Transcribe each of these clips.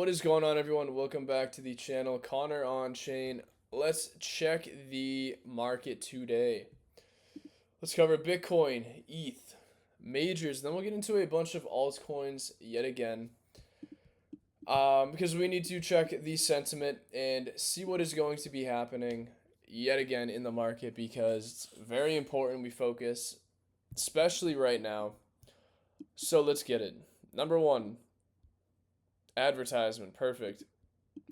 What is going on, everyone? Welcome back to the channel. Connor on Chain. Let's check the market today. Let's cover Bitcoin, ETH, majors, then we'll get into a bunch of altcoins yet again. Because we need to check the sentiment and see what is going to be happening yet again in the market, because it's very important we focus, especially right now. So let's get it. Number one, advertisement. Perfect.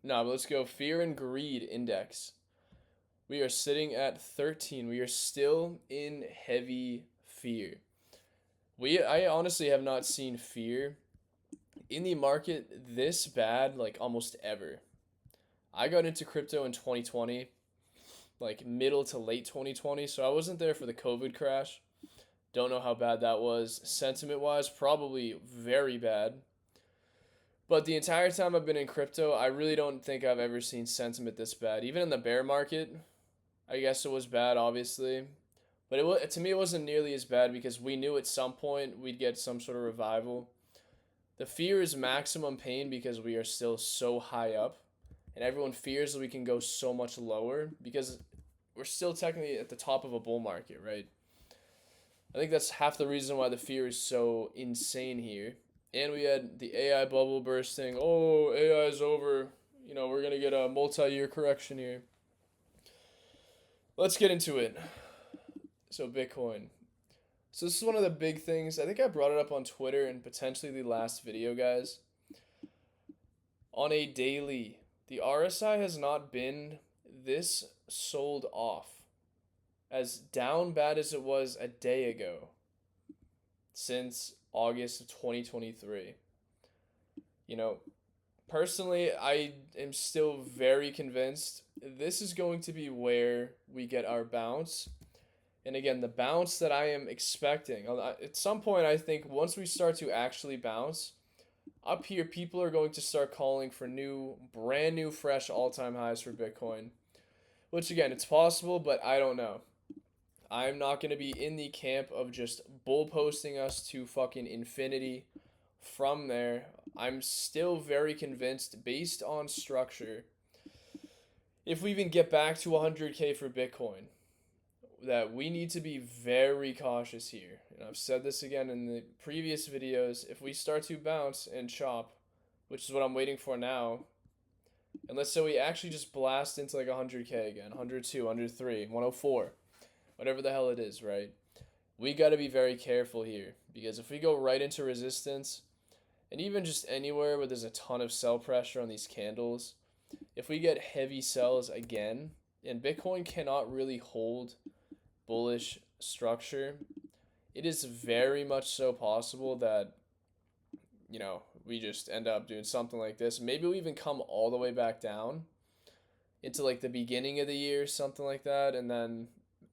Now let's go fear and greed index. We are sitting at 13. We are still in heavy fear. I honestly have not seen fear in the market this bad like almost ever. I got into crypto in 2020, like middle to late 2020, so I wasn't there for the COVID crash. Don't know how bad that was. Sentiment wise, probably very bad. But the entire time I've been in crypto, I really don't think I've ever seen sentiment this bad. Even in the bear market, I guess it was bad, obviously. But to me, it wasn't nearly as bad because we knew at some point we'd get some sort of revival. The fear is maximum pain because we are still so high up. And everyone fears that we can go so much lower because we're still technically at the top of a bull market, right? I think that's half the reason why the fear is so insane here. And we had the AI bubble bursting. Oh, AI is over. We're going to get a multi-year correction here. Let's get into it. So Bitcoin. So this is one of the big things. I think I brought it up on Twitter and potentially the last video, guys. On a daily, the RSI has not been this sold off. As down bad as it was a day ago. Since August of 2023. Personally, I am still very convinced this is going to be where we get our bounce. And again, the bounce that I am expecting, at some point, I think once we start to actually bounce, up here, people are going to start calling for brand new, fresh all-time highs for Bitcoin. Which, again, it's possible, but I don't know. I'm not going to be in the camp of just bull posting us to fucking infinity from there. I'm still very convinced, based on structure, if we even get back to 100K for Bitcoin, that we need to be very cautious here. And I've said this again in the previous videos. If we start to bounce and chop, which is what I'm waiting for now, and let's say we actually just blast into like 100K again, 102, 103, 104, whatever the hell it is, right? We got to be very careful here, because if we go right into resistance, and even just anywhere where there's a ton of sell pressure on these candles, if we get heavy sells again, and Bitcoin cannot really hold bullish structure, it is very much so possible that, we just end up doing something like this. Maybe we even come all the way back down into like the beginning of the year, something like that, and then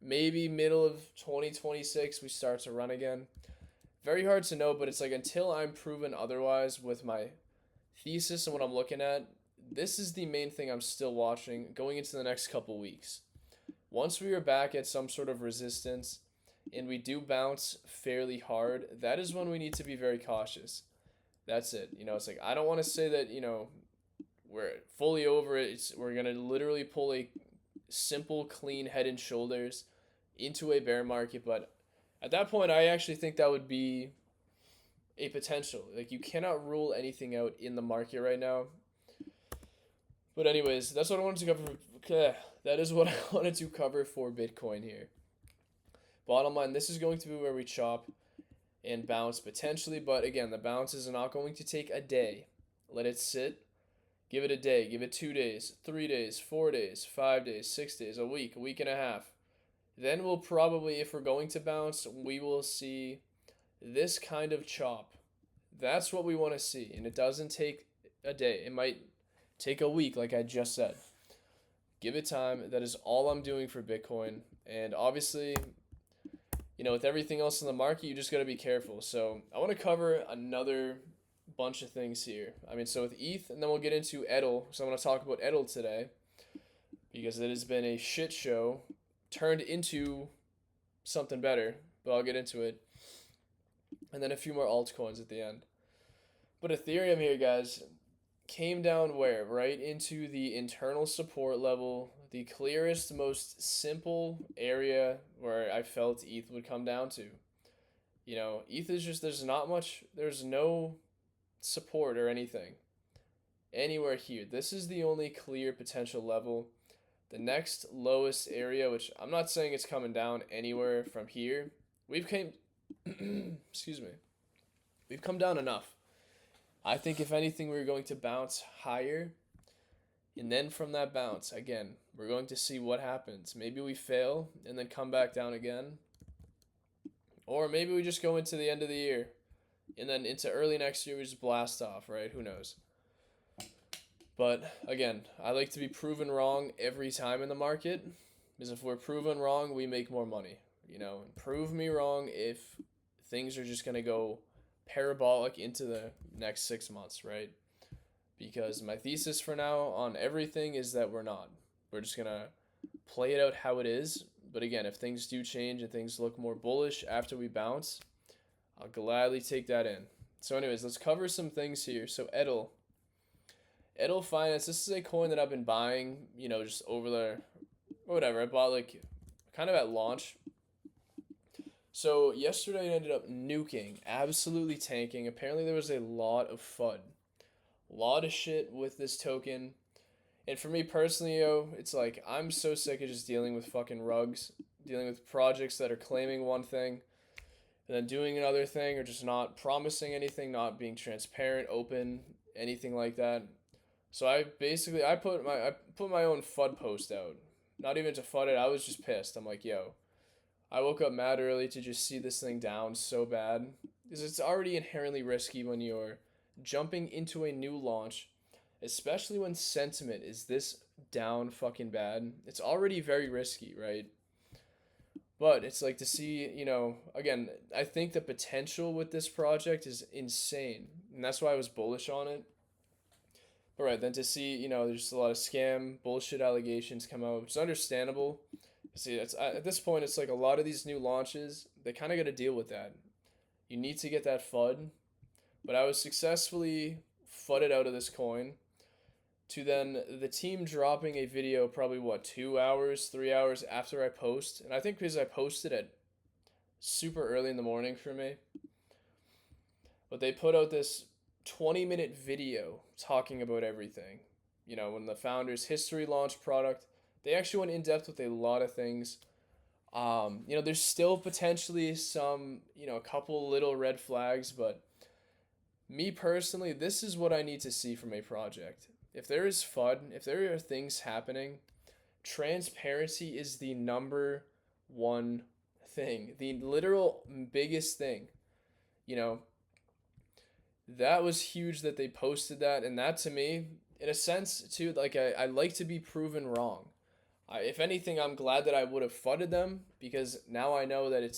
maybe middle of 2026 we start to run again. Very hard to know, but it's like until I'm proven otherwise with my thesis and what I'm looking at, this is the main thing I'm still watching going into the next couple weeks. Once we are back at some sort of resistance and we do bounce fairly hard, that is when we need to be very cautious. That's it. It's like I don't want to say that, we're fully over it. We're going to literally pull a simple, clean head and shoulders into a bear market, but at that point, I actually think that would be a potential. Like, you cannot rule anything out in the market right now. But anyways, that's what I wanted to cover. That is what I wanted to cover for Bitcoin here. Bottom line, this is going to be where we chop and bounce potentially. But again, the bounce is not going to take a day. Let it sit. Give it a day. Give it 2 days, 3 days, 4 days, 5 days, 6 days, a week and a half. Then we'll probably, if we're going to bounce, we will see this kind of chop. That's what we want to see. And it doesn't take a day. It might take a week, like I just said. Give it time. That is all I'm doing for Bitcoin. And obviously, with everything else in the market, you just got to be careful. So I want to cover another bunch of things here. So with ETH, and then we'll get into EDL. So I'm going to talk about EDL today, because it has been a shit show turned into something better, but I'll get into it. And then a few more altcoins at the end. But Ethereum here, guys, came down where? Right into the internal support level, the clearest, most simple area where I felt ETH would come down to. ETH is just, there's not much, there's no support or anything anywhere here. This is the only clear potential level. The next lowest area, which I'm not saying it's coming down anywhere from here, we've came, excuse me, we've come down enough. I think if anything, we're going to bounce higher. And then from that bounce, again, we're going to see what happens. Maybe we fail and then come back down again. Or maybe we just go into the end of the year and then into early next year we just blast off, right? Who knows? But again, I like to be proven wrong every time in the market, because if we're proven wrong, we make more money. Prove me wrong if things are just going to go parabolic into the next 6 months, right? Because my thesis for now on everything is that we're not. We're just going to play it out how it is. But again, if things do change and things look more bullish after we bounce, I'll gladly take that in. So anyways, let's cover some things here. So Edel Finance, this is a coin that I've been buying, just over the, or whatever. I bought kind of at launch. So yesterday it ended up nuking, absolutely tanking. Apparently there was a lot of FUD. A lot of shit with this token. And for me personally, it's like, I'm so sick of just dealing with fucking rugs, dealing with projects that are claiming one thing and then doing another thing, or just not promising anything, not being transparent, open, anything like that. So I put my own FUD post out. Not even to FUD it, I was just pissed. I'm like, yo, I woke up mad early to just see this thing down so bad. Because it's already inherently risky when you're jumping into a new launch, especially when sentiment is this down fucking bad. It's already very risky, right? But it's like to see, again, I think the potential with this project is insane. And that's why I was bullish on it. But right, then to see, there's a lot of scam, bullshit allegations come out, which is understandable. See, at this point, it's like a lot of these new launches, they kind of got to deal with that. You need to get that FUD. But I was successfully FUDed out of this coin to then the team dropping a video probably, 2 hours, 3 hours after I post. And I think because I posted at super early in the morning for me. But they put out this 20-minute video talking about everything. When the founders history launched product, they actually went in depth with a lot of things. There's still potentially some, a couple little red flags, but me personally, this is what I need to see from a project. If there is FUD, if there are things happening, transparency is the number one thing, the literal biggest thing. That was huge that they posted that, and that to me, in a sense, too, I like to be proven wrong. If anything, I'm glad that I would have FUDed them, because now I know that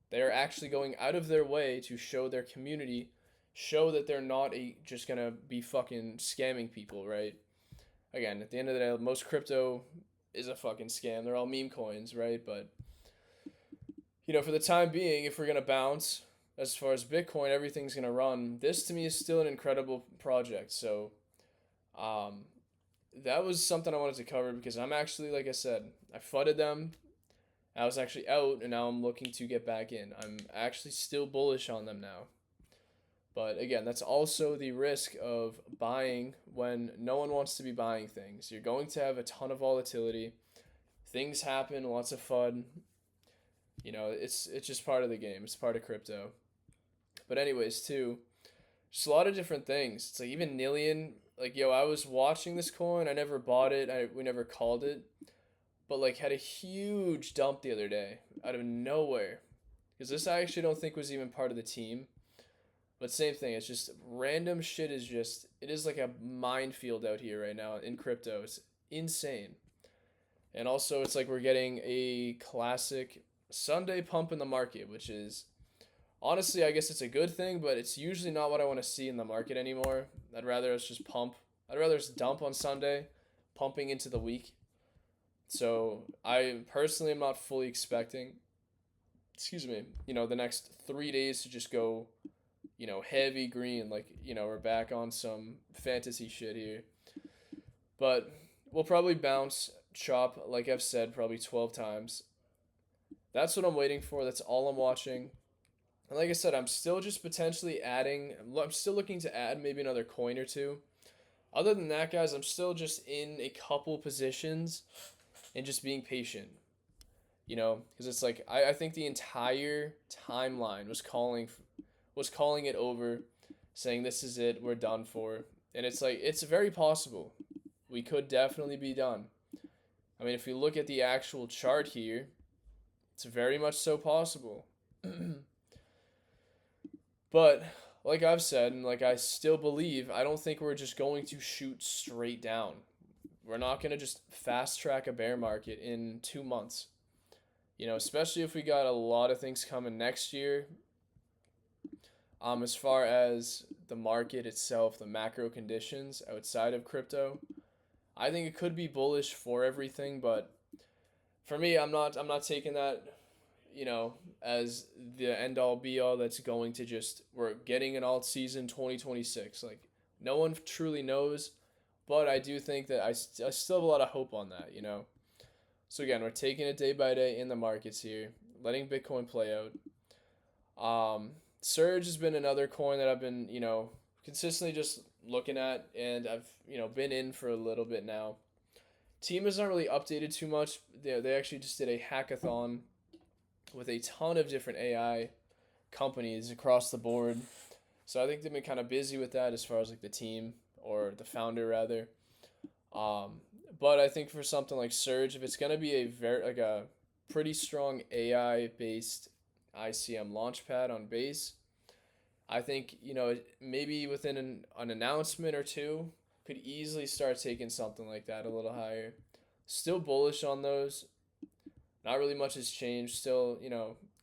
they're actually going out of their way to show their community, show that they're not just gonna be fucking scamming people, right? Again, at the end of the day, most crypto is a fucking scam. They're all meme coins, right? But, for the time being, if we're gonna bounce, as far as Bitcoin, everything's going to run. This, to me, is still an incredible project. So, that was something I wanted to cover because I'm actually, like I said, I FUDed them. I was actually out, and now I'm looking to get back in. I'm actually still bullish on them now. But, again, that's also the risk of buying when no one wants to be buying things. You're going to have a ton of volatility. Things happen, lots of FUD. It's just part of the game. It's part of crypto. But anyways, too, just a lot of different things. It's like even Nillion, I was watching this coin. I never bought it. We never called it. But, had a huge dump the other day out of nowhere. Because this I actually don't think was even part of the team. But same thing. It's just random shit it is like a minefield out here right now in crypto. It's insane. And also, it's like we're getting a classic Sunday pump in the market, which is... honestly, I guess it's a good thing, but it's usually not what I want to see in the market anymore. I'd rather us just pump. I'd rather us dump on Sunday, pumping into the week. So I personally am not fully expecting, the next 3 days to just go, heavy green. Like, we're back on some fantasy shit here. But we'll probably bounce chop, like I've said, probably 12 times. That's what I'm waiting for. That's all I'm watching. And like I said, I'm still just potentially adding, I'm still looking to add maybe another coin or two. Other than that, guys, I'm still just in a couple positions and just being patient. Because it's like I think the entire timeline was calling it over, saying this is it, we're done for. And it's like it's very possible. We could definitely be done. I mean, if you look at the actual chart here, it's very much so possible. But like I've said, and like I still believe, I don't think we're just going to shoot straight down. We're not going to just fast track a bear market in 2 months. Especially if we got a lot of things coming next year. As far as the market itself, the macro conditions outside of crypto, I think it could be bullish for everything, but for me, I'm not taking that, as the end all be all that's going to just we're getting an alt season 2026. Like no one truly knows, but I do think that I still have a lot of hope on that. So again, we're taking it day by day in the markets here, letting Bitcoin play out. Surge has been another coin that I've been, consistently just looking at, and I've, been in for a little bit now. Team has not really updated too much. They actually just did a hackathon with a ton of different AI companies across the board. So I think they've been kind of busy with that as far as like the team or the founder rather. But I think for something like Surge, if it's gonna be a pretty strong AI based ICM launchpad on base, I think maybe within an announcement or two could easily start taking something like that a little higher. Still bullish on those. Not really much has changed. Still,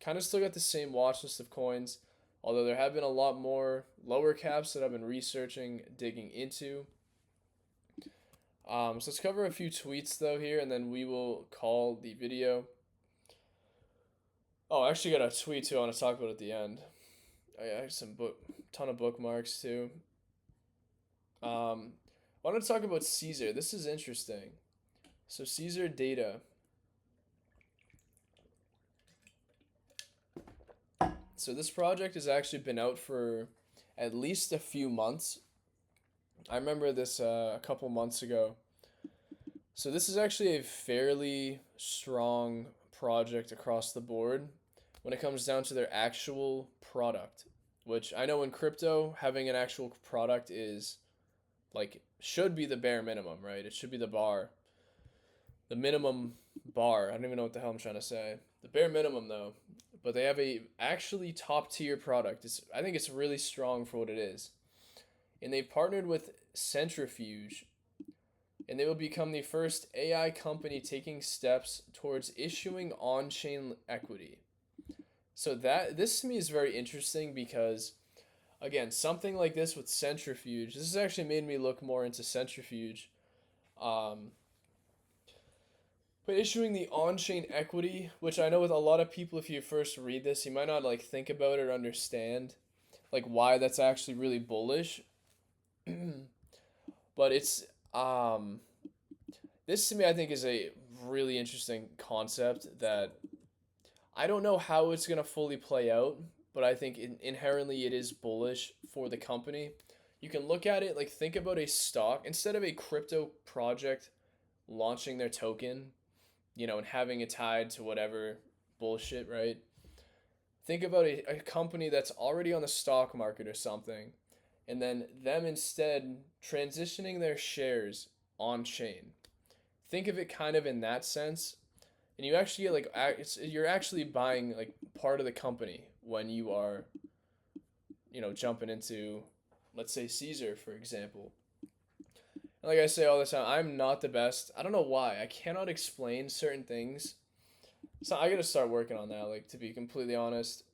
kind of still got the same watch list of coins, although there have been a lot more lower caps that I've been researching, digging into. So let's cover a few tweets though here, and then we will call the video. Oh, I actually got a tweet too I want to talk about at the end. I have ton of bookmarks too. I want to talk about Caesar. This is interesting. So Caesar data. So this project has actually been out for at least a few months. I remember this a couple months ago. So this is actually a fairly strong project across the board when it comes down to their actual product, which I know in crypto, having an actual product is like should be the bare minimum, right? It should be the bar. The minimum bar. I don't even know what the hell I'm trying to say. The bare minimum though. But they have a actually top tier product. I think it's really strong for what it is. And they've partnered with Centrifuge, and they will become the first AI company taking steps towards issuing on-chain equity. So this to me is very interesting because, again, something like this with Centrifuge, this has actually made me look more into Centrifuge. But issuing the on-chain equity, which I know with a lot of people, if you first read this, you might not like think about it or understand like why that's actually really bullish. But this to me I think is a really interesting concept that I don't know how it's going to fully play out, but I think inherently it is bullish for the company. You can look at it like think about a stock instead of a crypto project launching their token, and having it tied to whatever bullshit, right? Think about a company that's already on the stock market or something, and then them instead transitioning their shares on chain. Think of it kind of in that sense, and you actually get like you're actually buying like part of the company when you are, jumping into, let's say Caesar for example. And like I say all the time, I'm not the best. I don't know why. I cannot explain certain things. So I gotta start working on that, like to be completely honest.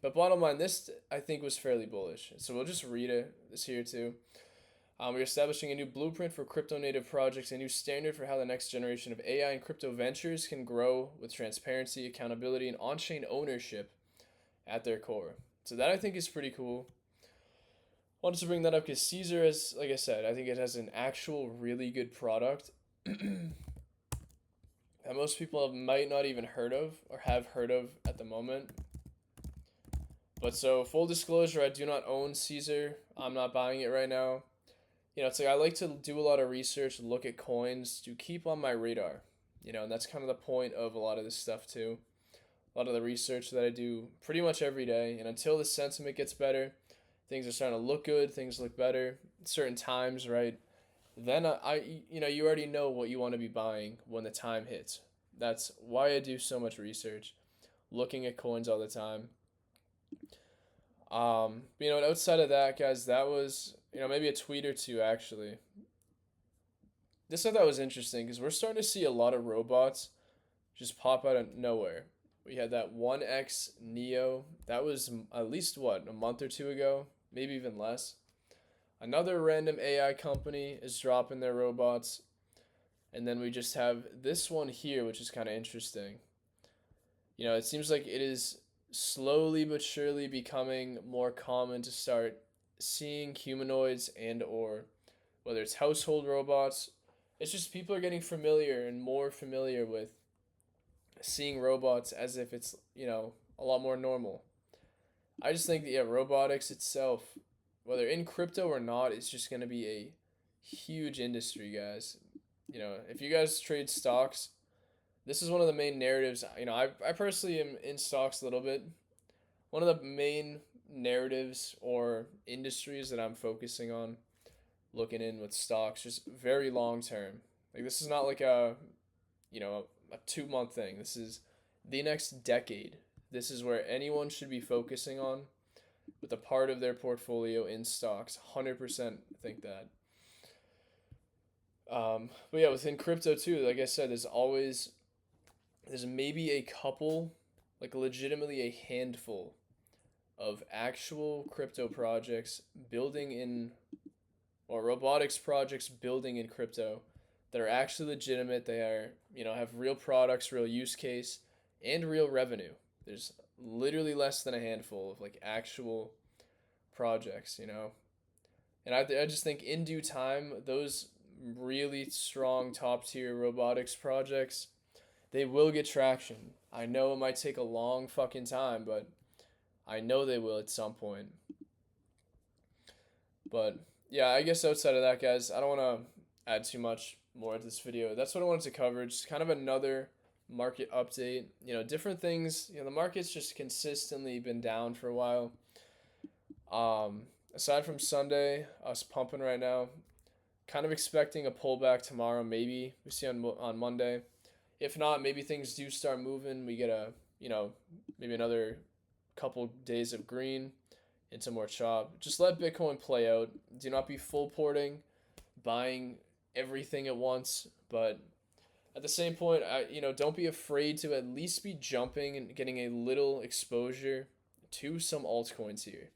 But bottom line, this I think was fairly bullish. So we'll just read this here too. We're establishing a new blueprint for crypto native projects, a new standard for how the next generation of AI and crypto ventures can grow with transparency, accountability, and on chain ownership at their core. So that I think is pretty cool. Wanted to bring that up because Caesar is, like I said, I think it has an actual really good product that most people might not even heard of or have heard of at the moment. But so, full disclosure, I do not own Caesar. I'm not buying it right now. It's like I like to do a lot of research, look at coins to keep on my radar. And that's kind of the point of a lot of this stuff too. A lot of the research that I do pretty much every day. And until the sentiment gets better, things are starting to look good, things look better, certain times, right? Then you already know what you want to be buying when the time hits. That's why I do so much research, looking at coins all the time. Outside of that, guys, that was, maybe a tweet or two actually. This I thought was interesting because we're starting to see a lot of robots just pop out of nowhere. We had that 1X Neo. That was at least what, a month or two ago, maybe even less. Another random AI company is dropping their robots. And then we just have this one here, which is kind of interesting. It seems like it is slowly but surely becoming more common to start seeing humanoids and or whether it's household robots. It's just people are getting familiar and more familiar with seeing robots as if it's, a lot more normal. I just think that, yeah, robotics itself, whether in crypto or not, it's just going to be a huge industry, guys. If you guys trade stocks, this is one of the main narratives. I personally am in stocks a little bit. One of the main narratives or industries that I'm focusing on looking in with stocks, just very long term. Like, this is not like a 2 month thing. This is the next decade. This is where anyone should be focusing on with a part of their portfolio in stocks. 100% think that. But yeah, within crypto too, like I said, there's maybe a couple, like legitimately a handful of actual crypto projects building in, or robotics projects building in crypto that are actually legitimate. They are, have real products, real use case, and real revenue. There's literally less than a handful of like actual projects, And I just think in due time, those really strong top tier robotics projects, they will get traction. I know it might take a long fucking time, but I know they will at some point. But yeah, I guess outside of that, guys, I don't want to add too much more to this video. That's what I wanted to cover. Just kind of another market update. Different things. The market's just consistently been down for a while. Aside from Sunday, us pumping right now, kind of expecting a pullback tomorrow. Maybe we see on Monday. If not, maybe things do start moving. We get maybe another couple days of green and some more chop. Just let Bitcoin play out. Do not be full porting, buying everything at once. But at the same point, don't be afraid to at least be jumping and getting a little exposure to some altcoins here.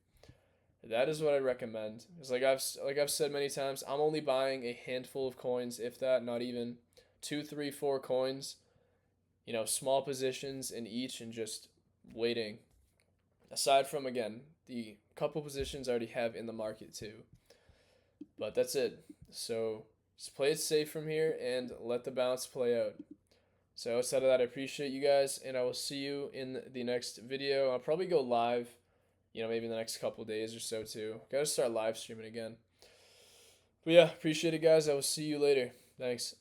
That is what I recommend. It's like I've said many times, I'm only buying a handful of coins, if that, not even 2, 3, 4 coins. Small positions in each and just waiting. Aside from, again, the couple positions I already have in the market too. But that's it. So just play it safe from here and let the bounce play out. So outside of that, I appreciate you guys, and I will see you in the next video. I'll probably go live, maybe in the next couple days or so too. Gotta start live streaming again. But yeah, appreciate it, guys. I will see you later. Thanks.